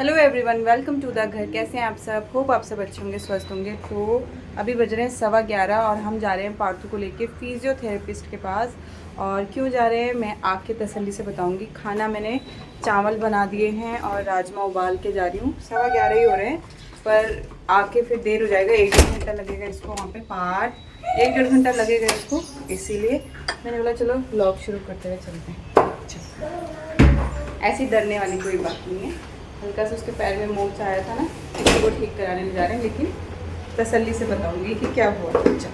Hello everyone, welcome to the ghar. कैसे हैं आप सब? होप आप सब अच्छे होंगे, स्वस्थ होंगे। तो अभी बज रहे हैं 11:15 और हम जा रहे हैं पार्थू को लेके फिजियोथेरेपिस्ट के पास। और क्यों जा रहे हैं मैं आके तसल्ली से बताऊंगी। खाना मैंने चावल बना दिए हैं और राजमा उबाल के जा रही हूँ। 11:15 ही हो रहे हैं, पर आके फिर देर हो जाएगा। 1-1.5 घंटा लगेगा इसको वहाँ पे पार 1-1.5 घंटा लगेगा इसको। इसीलिए मैंने बोला चलो व्लॉग शुरू करते हुए चलते हैं। ऐसी डरने वाली कोई बात नहीं है। हल्का सा उसके पैर में मोच आया था ना, इसी को ठीक कराने ले जा रहे हैं, लेकिन तसल्ली से बताऊंगी कि क्या हुआ। अच्छा,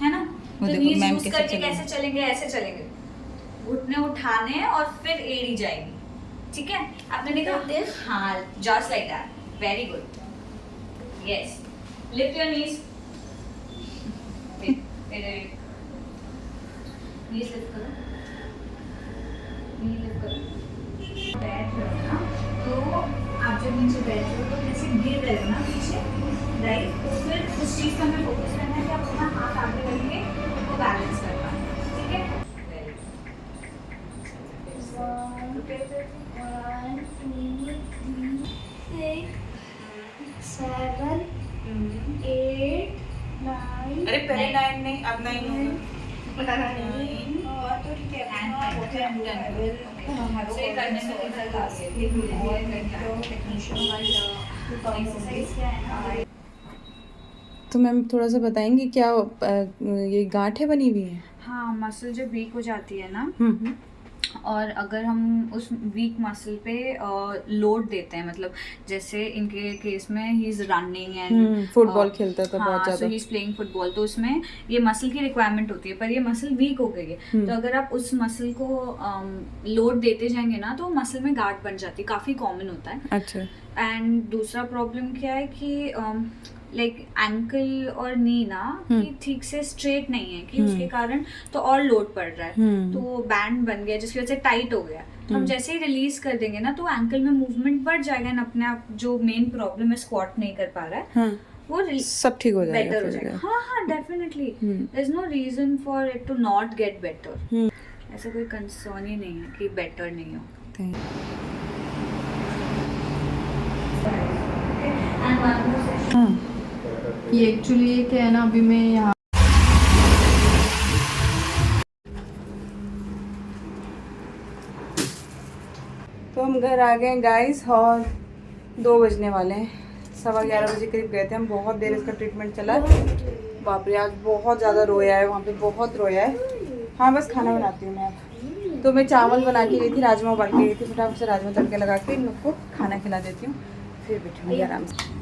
है ना? तो नीज यूज करके कैसे चलेंगे? ऐसे चलेंगे, घुटने उठाने और फिर एड़ी जाएगी। ठीक है, आपने देखा? हाँ, just like that. Very good, yes. Lift your knees, knees lift करो, नी लिफ्ट करो। बैठ रहे हो ना, तो आप जब नीचे बैठ रहे हो तो कैसे गिर रहे हो ना पीछे, राइट? तो फिर उस चीज़ पर हमें फोकस करना है कि आप अपना हाथ आगे करके उनको बैलेंस कर पाए। ठीक है, 7, 8, 9। अरे पहले 9 नहीं, अब 9 होगा। और तो ठीक है। तो मैम थोड़ा सा बताएंगी क्या ये गांठें बनी हुई हैं? हाँ, मसल जब वीक हो जाती है ना, हम्म। और अगर हम उस वीक मसल पे लोड देते हैं, मतलब जैसे इनके केस में he is running and football खेलता था बहुत हाँ, ज़्यादा। सो ही इज प्लेइंग फुटबॉल, तो उसमें ये मसल की रिक्वायरमेंट होती है, पर ये मसल वीक हो गई है। तो अगर आप उस मसल को लोड देते जाएंगे ना, तो मसल में गांठ बन जाती है, काफ़ी कॉमन होता है। अच्छा। एंड दूसरा प्रॉब्लम क्या है कि लाइक एंकल और नी ना कि ठीक से स्ट्रेट नहीं है, कि उसके कारण तो और लोड पड़ रहा है, तो बैंड बन गया जिसकी वजह से टाइट हो गया। तो हम जैसे ही रिलीज कर देंगे ना, तो एंकल में मूवमेंट बढ़ जाएगा ना, अपने आप जो मेन प्रॉब्लम है स्क्वाट नहीं कर पा रहा है, वो सब ठीक हो जाएगा, बेटर हो जाएगा। हाँ हाँ, definitely there is no reason for it to not get better. ऐसा कोई कंसर्न ही नहीं है कि बेटर नहीं हो। ये एक्चुअली क्या है ना, अभी मैं यहाँ तो हम घर आ गए गाइस और 2 बजने वाले हैं। 11:15 बजे करीब गए थे हम। बहुत देर इसका ट्रीटमेंट चला। बाप रे, आज बहुत ज़्यादा रोया है, वहाँ पे बहुत रोया है। हाँ, बस खाना बनाती हूँ मैं अब। तो मैं चावल बना के गई थी, राजमा उबाल के गई थी। फटाफट से राजमा तड़के लगा के इन लोग को खाना खिला देती हूँ, फिर बैठूँगी आराम से।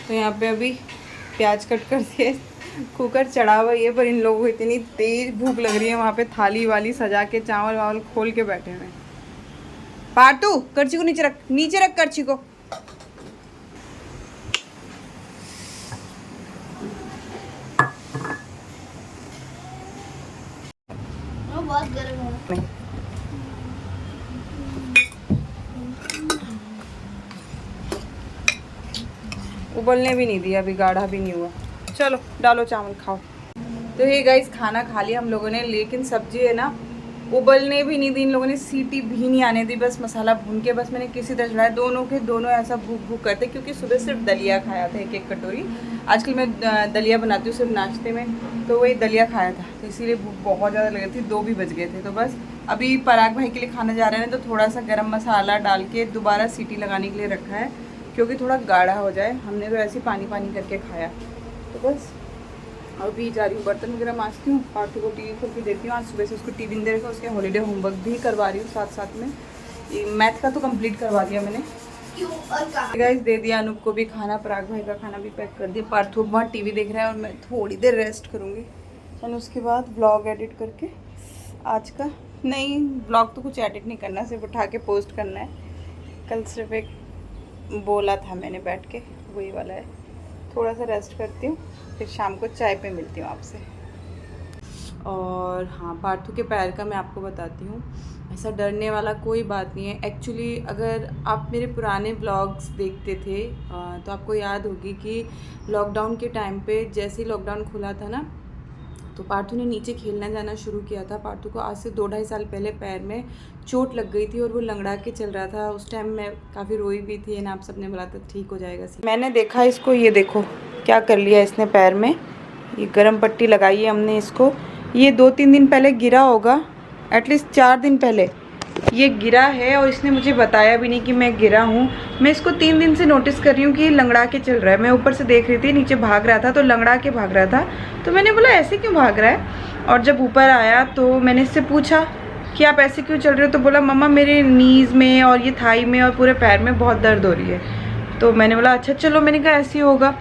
तो यहाँ पे अभी प्याज कट कर दिए, कुकर चढ़ा हुआ है, पर इन लोगों को इतनी तेज भूख लग रही है। वहाँ पे थाली वाली सजा के चावल वावल खोल के बैठे हुए हैं। पार्टू, करछी को नीचे रख, नीचे रख करछी को। बहुत गर्म है। उबलने भी नहीं दिया, अभी गाढ़ा भी नहीं हुआ। चलो डालो चावल, खाओ। तो ये गाइस खाना खा लिया हम लोगों ने, लेकिन सब्जी है ना उबलने भी नहीं दी इन लोगों ने, सीटी भी नहीं आने दी। बस मसाला भून के बस मैंने किसी तरह चढ़ाया। दोनों के दोनों ऐसा भूख भूख करते, क्योंकि सुबह सिर्फ दलिया खाया था 1-1 कटोरी। आजकल मैं दलिया बनाती हूँ सिर्फ नाश्ते में, तो वही दलिया खाया था, तो इसीलिए भूख बहुत ज़्यादा लग रही थी। 2 भी बज गए थे। तो बस अभी पराग भाई के लिए खाना जा रहे हैं, तो थोड़ा सा गर्म मसाला डाल के दोबारा सीटी लगाने के लिए रखा है, क्योंकि थोड़ा गाढ़ा हो जाए। हमने तो ऐसे ही पानी पानी करके खाया। तो बस अभी जा रही हूँ बर्तन वगैरह मांजती हूँ, पार्थू को टीवी खोल के देती हूँ। आज सुबह से उसको टीवी नहीं देखा, उसके हॉलीडे होमवर्क भी करवा रही हूँ साथ साथ में। ये मैथ का तो कंप्लीट करवा दिया मैंने। क्यों और कहाँ? गाइस दे दिया अनूप को भी खाना, पराग भाई का खाना भी पैक कर दिया। पार्थू वहाँ टीवी देख रहा है और मैं थोड़ी देर रेस्ट करूँगी। चलो उसके बाद ब्लॉग एडिट करके आज का, नहीं ब्लॉग तो कुछ एडिट नहीं करना, सिर्फ उठा के पोस्ट करना है। कल सिर्फ एक बोला था मैंने बैठ के, वही वाला है। थोड़ा सा रेस्ट करती हूँ, फिर शाम को चाय पे मिलती हूँ आपसे। और हाँ, पार्थू के पैर का मैं आपको बताती हूँ, ऐसा डरने वाला कोई बात नहीं है। एक्चुअली अगर आप मेरे पुराने ब्लॉग्स देखते थे तो आपको याद होगी कि लॉकडाउन के टाइम पे, जैसे ही लॉकडाउन खुला था ना, तो पार्थू ने नीचे खेलना जाना शुरू किया था। पार्थू को आज से 2-2.5 साल पहले पैर में चोट लग गई थी और वो लंगड़ा के चल रहा था। उस टाइम मैं काफ़ी रोई भी थी ना, आप सबने बोला था ठीक हो जाएगा। मैंने देखा इसको, ये देखो क्या कर लिया इसने पैर में, ये गर्म पट्टी लगाई है हमने इसको। ये 2-3 दिन पहले गिरा होगा, एटलीस्ट 4 दिन पहले ये गिरा है और इसने मुझे बताया भी नहीं कि मैं गिरा हूँ। मैं इसको 3 दिन से नोटिस कर रही हूँ कि ये लंगड़ा के चल रहा है। मैं ऊपर से देख रही थी, नीचे भाग रहा था तो लंगड़ा के भाग रहा था, तो मैंने बोला ऐसे क्यों भाग रहा है। और जब ऊपर आया तो मैंने इससे पूछा कि आप ऐसे क्यों चल रहे हो, तो बोला मम्मा मेरे नीज़ में और ये थाई में और पूरे पैर में बहुत दर्द हो रही है। तो मैंने बोला अच्छा चलो, मैंने कहा ऐसे ही होगा,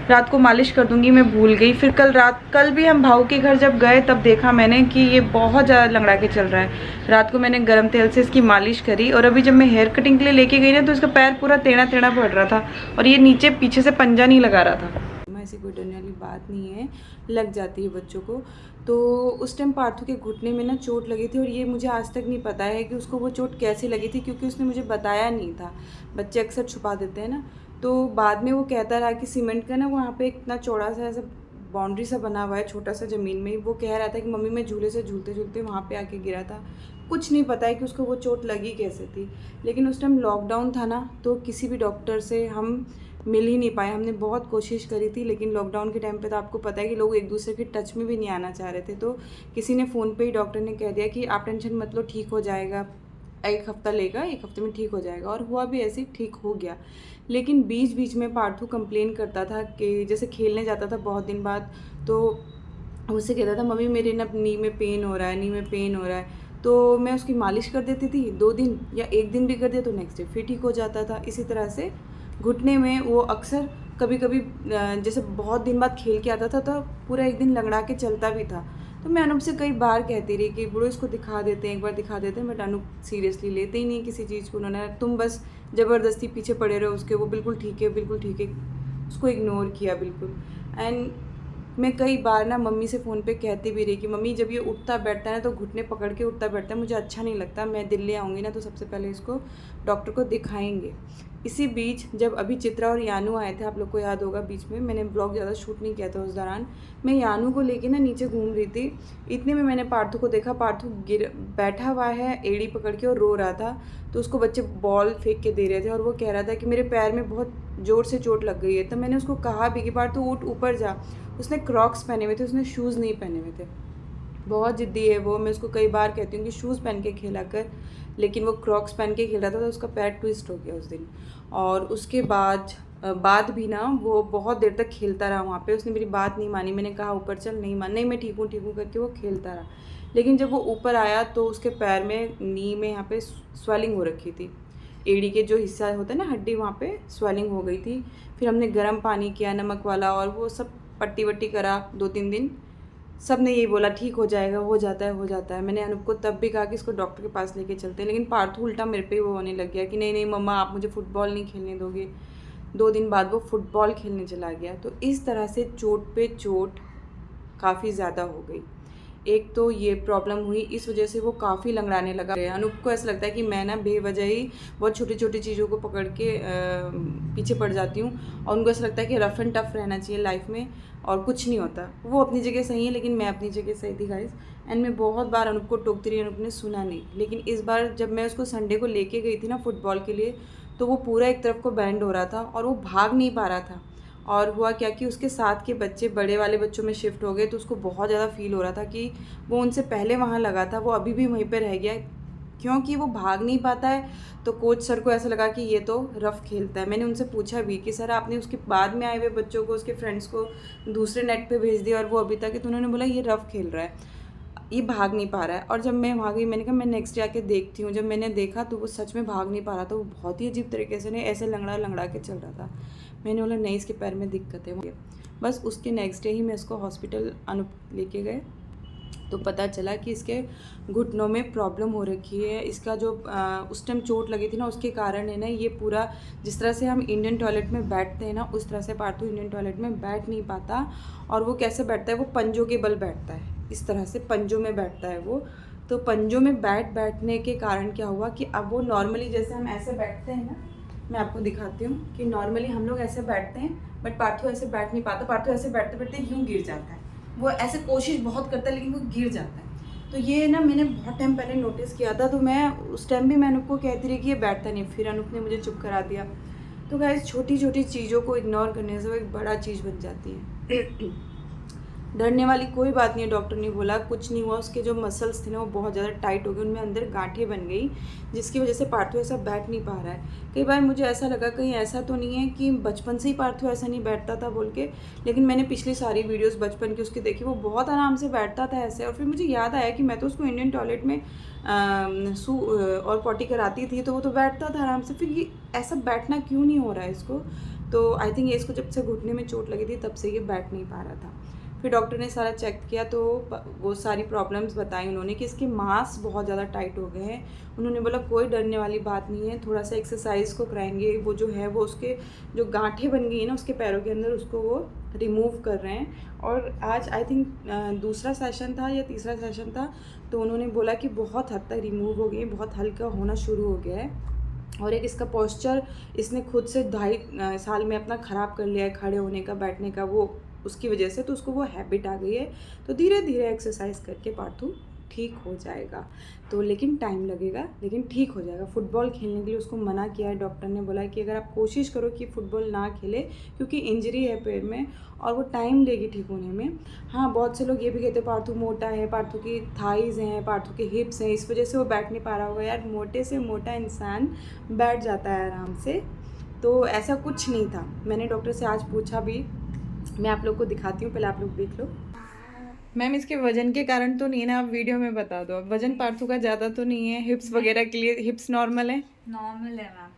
रात को मालिश कर दूंगी। मैं भूल गई। फिर कल भी हम भाऊ के घर जब गए तब देखा मैंने कि ये बहुत ज़्यादा लंगड़ा के चल रहा है। रात को मैंने गर्म तेल से इसकी मालिश करी और अभी जब मैं हेयर कटिंग के लिए लेके गई ना, तो इसका पैर पूरा टेढ़ा टेढ़ा पड़ रहा था और ये नीचे पीछे से पंजा नहीं लगा रहा था। ऐसी कोई डरने वाली बात नहीं है, लग जाती है बच्चों को। तो उस टाइम पार्थू के घुटने में ना चोट लगी थी और ये मुझे आज तक नहीं पता है कि उसको वो चोट कैसे लगी थी, क्योंकि उसने मुझे बताया नहीं था। बच्चे अक्सर छुपा देते हैं ना। तो बाद में वो कहता रहा कि सीमेंट का ना वहाँ पे इतना चौड़ा सा ऐसा बाउंड्री सा बना हुआ है छोटा सा ज़मीन में, वो कह रहा था कि मम्मी मैं झूले से झूलते झूलते वहाँ पे आके गिरा था। कुछ नहीं पता है कि उसको वो चोट लगी कैसे थी। लेकिन उस टाइम लॉकडाउन था ना, तो किसी भी डॉक्टर से हम मिल ही नहीं पाए। हमने बहुत कोशिश करी थी, लेकिन लॉकडाउन के टाइम पे तो आपको पता है कि लोग एक दूसरे के टच में भी नहीं आना चाह रहे थे। तो किसी ने फ़ोन पे ही डॉक्टर ने कह दिया कि आप टेंशन मत लो, ठीक हो जाएगा, 1 हफ़्ता लेगा, 1 हफ़्ते में ठीक हो जाएगा। और हुआ भी ऐसे, ठीक हो गया। लेकिन बीच बीच में पार्थू कंप्लेन करता था कि जैसे खेलने जाता था बहुत दिन बाद, तो मुझसे कहता था मम्मी मेरे ना नी में पेन हो रहा है, नी में पेन हो रहा है। तो मैं उसकी मालिश कर देती थी 2 दिन या 1 दिन भी कर दिया तो नेक्स्ट डे फिर ठीक हो जाता था। इसी तरह से घुटने में वो अक्सर कभी कभी जैसे बहुत दिन बाद खेल के आता था तो पूरा 1 दिन लंगड़ा के चलता भी था। तो मैं अनूप से कई बार कहती रही कि बुढ़ो इसको दिखा देते हैं, एक बार दिखा देते हैं, बट अनूप सीरियसली लेते ही नहीं किसी चीज़ को। उन्होंने तुम बस ज़बरदस्ती पीछे पड़े रहो उसके, वो बिल्कुल ठीक है बिल्कुल ठीक है, उसको इग्नोर किया बिल्कुल। एंड मैं कई बार ना मम्मी से फ़ोन पे कहती भी रही कि मम्मी जब ये उठता बैठता है ना तो घुटने पकड़ के उठता बैठता है, मुझे अच्छा नहीं लगता। मैं दिल्ली आऊँगी ना तो सबसे पहले इसको डॉक्टर को दिखाएंगे। इसी बीच जब अभी चित्रा और यानू आए थे, आप लोग को याद होगा, बीच में मैंने ब्लॉग ज़्यादा शूट नहीं किया था उस दौरान, मैं यानू को लेके ना नीचे घूम रही थी। इतने में मैंने पार्थू को देखा, पार्थू बैठा हुआ है एड़ी पकड़ के और रो रहा था। तो उसको बच्चे बॉल फेंक के दे रहे थे और वो कह रहा था कि मेरे पैर में बहुत ज़ोर से चोट लग गई है। तो मैंने उसको कहा भी कि पार्थू उठ ऊपर जा। उसने क्रॉक्स पहने हुए थे, उसने शूज़ नहीं पहने हुए थे। बहुत ज़िद्दी है वो, मैं उसको कई बार कहती हूँ कि शूज़ पहन के खेला कर, लेकिन वो क्रॉक्स पहन के खेल रहा था तो उसका पैर ट्विस्ट हो गया उस दिन। और उसके बाद भी ना वो बहुत देर तक खेलता रहा वहाँ पे। उसने मेरी बात नहीं मानी, मैंने कहा ऊपर चल, नहीं मान, नहीं मैं ठीक हूँ करके वो खेलता रहा। लेकिन जब वो ऊपर आया तो उसके पैर में नी में यहाँ पे स्वेलिंग हो रखी थी, एड़ी के जो हिस्सा होता है ना हड्डी, वहाँ पे स्वेलिंग हो गई थी। फिर हमने गर्म पानी किया नमक वाला और वो सब पट्टी वट्टी करा 2-3 दिन। सब ने यही बोला ठीक हो जाएगा, हो जाता है। मैंने अनूप को तब भी कहा कि इसको डॉक्टर के पास लेके चलते हैं, लेकिन पार्थू उल्टा मेरे पे वो होने लग गया कि नहीं मम्मा आप मुझे फ़ुटबॉल नहीं खेलने दोगे। 2 दिन बाद वो फ़ुटबॉल खेलने चला गया। तो इस तरह से चोट पे चोट काफ़ी ज़्यादा हो गई। एक तो ये प्रॉब्लम हुई, इस वजह से वो काफ़ी लंगड़ाने लगा। अनूप को ऐसा लगता है कि मैं ना बेवजह ही बहुत छोटी छोटी चीज़ों को पकड़ के पीछे पड़ जाती हूँ, और उनको ऐसा लगता है कि रफ़ एंड टफ़ रहना चाहिए लाइफ में और कुछ नहीं होता। वो अपनी जगह सही है, लेकिन मैं अपनी जगह सही थी गाइस। एंड मैं बहुत बार अनूप को टोकती रही, अनूप ने सुना नहीं। लेकिन इस बार जब मैं उसको संडे को लेके गई थी ना फुटबॉल के लिए, तो वो पूरा एक तरफ को बैंड हो रहा था और वो भाग नहीं पा रहा था। और हुआ क्या कि उसके साथ के बच्चे बड़े वाले बच्चों में शिफ्ट हो गए, तो उसको बहुत ज़्यादा फील हो रहा था कि वो उनसे पहले वहाँ लगा था, वो अभी भी वहीं पे रह गया, क्योंकि वो भाग नहीं पाता है। तो कोच सर को ऐसा लगा कि ये तो रफ़ खेलता है। मैंने उनसे पूछा भी कि सर आपने उसके बाद में आए हुए बच्चों को, उसके फ्रेंड्स को दूसरे नेट पे भेज दिया और वो अभी तक है, तो उन्होंने बोला ये रफ़ खेल रहा है, ये भाग नहीं पा रहा है। और जब मैं वहाँ गई, मैंने कहा मैं नेक्स्ट डे आके देखती हूँ। जब मैंने देखा तो वो सच में भाग नहीं पा रहा था, वो बहुत ही अजीब तरीके से नहीं ऐसे लंगड़ा लंगड़ा के चल रहा था। मैंने बोला नहीं, इसके पैर में दिक्कत है। बस उसके नेक्स्ट डे ही मैं इसको हॉस्पिटल लेके गए तो पता चला कि इसके घुटनों में प्रॉब्लम हो रखी है। इसका जो उस टाइम चोट लगी थी ना, उसके कारण है ना ये पूरा, जिस तरह से हम इंडियन टॉयलेट में बैठते हैं ना, उस तरह से पार्थू इंडियन टॉयलेट में बैठ नहीं पाता। और वो कैसे बैठता है, वो पंजों के बल बैठता है, इस तरह से पंजों में बैठता है वो। तो पंजों में बैठने के कारण क्या हुआ कि अब वो नॉर्मली जैसे हम ऐसे बैठते हैं ना, मैं आपको दिखाती हूँ कि नॉर्मली हम लोग ऐसे बैठते हैं, बट पार्थू ऐसे बैठ नहीं पाता। पार्थू ऐसे बैठते बैठते यूँ गिर जाता है। वो ऐसे कोशिश बहुत करता है लेकिन वो गिर जाता है। तो ये ना मैंने बहुत टाइम पहले नोटिस किया था, तो मैं उस टाइम भी मैं अनूप को कहती रही कि ये बैठता नहीं, फिर अनूप ने मुझे चुप करा दिया। तो गाइस छोटी छोटी चीज़ों को इग्नोर करने से वो एक बड़ा चीज़ बन जाती है। डरने वाली कोई बात नहीं है, डॉक्टर ने बोला कुछ नहीं हुआ। उसके जो मसल्स थे ना वो बहुत ज़्यादा टाइट हो गए, उनमें अंदर गांठें बन गई, जिसकी वजह से पार्थू ऐसा बैठ नहीं पा रहा है। कई बार मुझे ऐसा लगा कहीं ऐसा तो नहीं है कि बचपन से ही पार्थू ऐसा नहीं बैठता था बोल के, लेकिन मैंने पिछली सारी वीडियोस बचपन की उसकी देखी, वो बहुत आराम से बैठता था ऐसे। और फिर मुझे याद आया कि मैं तो उसको इंडियन टॉयलेट में और पॉटी कराती थी, तो वो तो बैठता था आराम से, फिर ये ऐसा बैठना क्यों नहीं हो रहा है इसको। तो आई थिंक ये इसको जब से घुटने में चोट लगी थी तब से ये बैठ नहीं पा रहा था। फिर डॉक्टर ने सारा चेक किया तो वो सारी प्रॉब्लम्स बताई उन्होंने कि इसके मांस बहुत ज़्यादा टाइट हो गए हैं। उन्होंने बोला कोई डरने वाली बात नहीं है, थोड़ा सा एक्सरसाइज को कराएंगे, वो जो है वो उसके जो गांठें बन गई है ना उसके पैरों के अंदर, उसको वो रिमूव कर रहे हैं। और आज आई थिंक दूसरा सेशन था या तीसरा सेशन था, तो उन्होंने बोला कि बहुत हद तक रिमूव हो गई, बहुत हल्का होना शुरू हो गया है। और एक इसका पोस्चर इसने खुद से 2.5 साल में अपना ख़राब कर लिया है, खड़े होने का, बैठने का, वो उसकी वजह से, तो उसको वो हैबिट आ गई है। तो धीरे धीरे एक्सरसाइज करके पार्थू ठीक हो जाएगा। तो लेकिन टाइम लगेगा, लेकिन ठीक हो जाएगा। फुटबॉल खेलने के लिए उसको मना किया है डॉक्टर ने, बोला कि अगर आप कोशिश करो कि फ़ुटबॉल ना खेले, क्योंकि इंजरी है पैर में और वो टाइम लेगी ठीक होने में। हाँ, बहुत से लोग ये भी कहते हैं पार्थू मोटा है, पार्थू की थाइज़ हैं, पार्थू के हिप्स हैं, इस वजह से वो बैठ नहीं पा रहा होगा। यार मोटे से मोटा इंसान बैठ जाता है आराम से, तो ऐसा कुछ नहीं था। मैंने डॉक्टर से आज पूछा भी, मैं आप लोग को दिखाती हूँ, पहले आप लोग देख लो। मैम इसके वजन के कारण तो नहीं है ना, आप वीडियो में बता दो। वजन पार्थू का ज़्यादा तो नहीं है, हिप्स वगैरह के लिए हिप्स नॉर्मल है? नॉर्मल है मैम।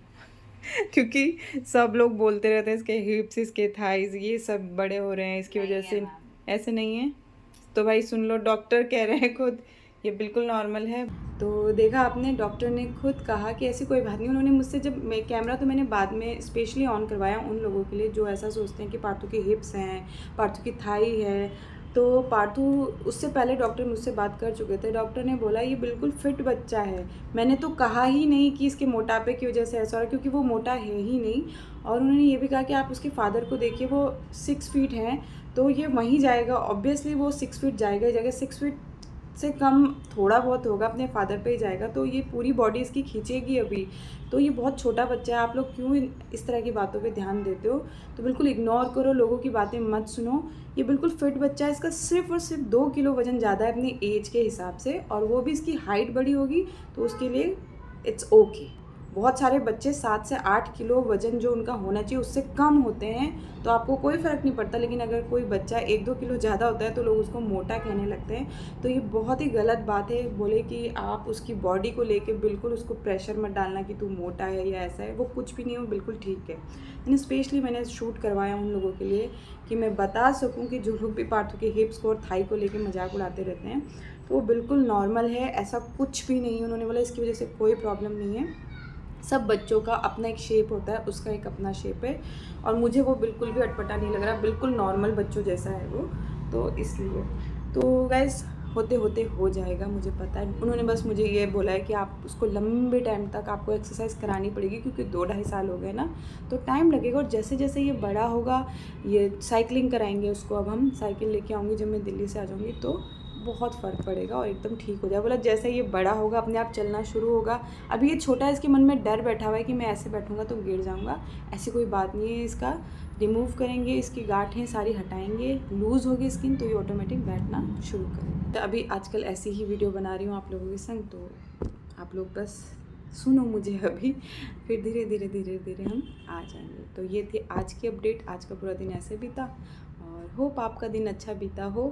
क्योंकि सब लोग बोलते रहते हैं इसके हिप्स, इसके थाइज ये सब बड़े हो रहे हैं इसकी वजह से। ऐसे नहीं है तो भाई सुन लो, डॉक्टर कह रहे हैं खुद, ये बिल्कुल नॉर्मल है। तो देखा आपने, डॉक्टर ने खुद कहा कि ऐसी कोई बात नहीं। उन्होंने मुझसे, जब मैं कैमरा तो मैंने बाद में स्पेशली ऑन करवाया उन लोगों के लिए जो ऐसा सोचते हैं कि पार्थू के हिप्स हैं, पार्थू की थाई है। तो पार्थू, उससे पहले डॉक्टर मुझसे बात कर चुके थे। डॉक्टर ने बोला ये बिल्कुल फिट बच्चा है। मैंने तो कहा ही नहीं कि इसके मोटापे की वजह से ऐसा हो रहा है, क्योंकि वो मोटा है ही नहीं। और उन्होंने ये भी कहा कि आप उसके फादर को देखिए, वो 6 फीट हैं, तो ये वहीं जाएगा, ऑब्वियसली वो 6 फीट जाएगा ही जाएगा। 6 फीट से कम थोड़ा बहुत होगा, अपने फादर पे ही जाएगा, तो ये पूरी बॉडी इसकी खींचेगी अभी। तो ये बहुत छोटा बच्चा है, आप लोग क्यों इस तरह की बातों पे ध्यान देते हो? तो बिल्कुल इग्नोर करो, लोगों की बातें मत सुनो। ये बिल्कुल फिट बच्चा है, इसका सिर्फ और सिर्फ 2 किलो वजन ज़्यादा है अपनी एज के हिसाब से, और वो भी इसकी हाइट बड़ी होगी तो उसके लिए इट्स ओके। बहुत सारे बच्चे 7 से 8 किलो वज़न जो उनका होना चाहिए उससे कम होते हैं, तो आपको कोई फ़र्क नहीं पड़ता। लेकिन अगर कोई बच्चा 1-2 किलो ज़्यादा होता है तो लोग उसको मोटा कहने लगते हैं। तो ये बहुत ही गलत बात है, बोले कि आप उसकी बॉडी को लेके बिल्कुल उसको प्रेशर मत डालना कि तू मोटा है या ऐसा है, वो कुछ भी नहीं, वो बिल्कुल ठीक है। यानी स्पेशली मैंने शूट करवाया उन लोगों के लिए कि मैं बता सकूँ कि जो लोग भी पार्थू के हिप्स को और थाई को लेके मजाक उड़ाते रहते हैं, तो वो बिल्कुल नॉर्मल है, ऐसा कुछ भी नहीं है। उन्होंने बोला इसकी वजह से कोई प्रॉब्लम नहीं है। सब बच्चों का अपना एक शेप होता है, उसका एक अपना शेप है, और मुझे वो बिल्कुल भी अटपटा नहीं लग रहा, बिल्कुल नॉर्मल बच्चों जैसा है वो, तो इसलिए। तो गाइस होते होते हो जाएगा, मुझे पता है। उन्होंने बस मुझे ये बोला है कि आप उसको लंबे टाइम तक आपको एक्सरसाइज करानी पड़ेगी, क्योंकि 2-2.5 साल हो गए ना, तो टाइम लगेगा। और जैसे जैसे ये बड़ा होगा, ये साइकिलिंग कराएंगे उसको, अब हम साइकिल लेके आऊँगी जब मैं दिल्ली से आ जाऊँगी, तो बहुत फ़र्क पड़ेगा और एकदम ठीक हो जाएगा। बोला जैसे ये बड़ा होगा अपने आप चलना शुरू होगा। अभी ये छोटा है, इसके मन में डर बैठा हुआ है कि मैं ऐसे बैठूंगा तो गिर जाऊंगा, ऐसी कोई बात नहीं है। इसका रिमूव करेंगे, इसकी गांठें सारी हटाएंगे, लूज़ होगी स्किन, तो ये ऑटोमेटिक बैठना शुरू करेगा। तो अभी आजकल ऐसी ही वीडियो बना रही हूँ आप लोगों के संग, तो आप लोग बस सुनो मुझे अभी, फिर धीरे धीरे धीरे धीरे हम आ जाएंगे। तो ये थी आज की अपडेट। आज का पूरा दिन ऐसे बीता और होप आपका दिन अच्छा बीता हो।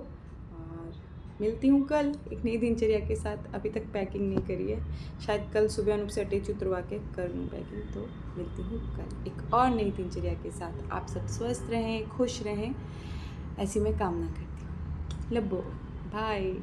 और मिलती हूँ कल एक नई दिनचर्या के साथ। अभी तक पैकिंग नहीं करी है, शायद कल सुबह अनूप से अटैच उतरवा के कर लूँ पैकिंग। तो मिलती हूँ कल एक और नई दिनचर्या के साथ। आप सब स्वस्थ रहें, खुश रहें, ऐसी मैं कामना करती हूँ। लब्बो बाय।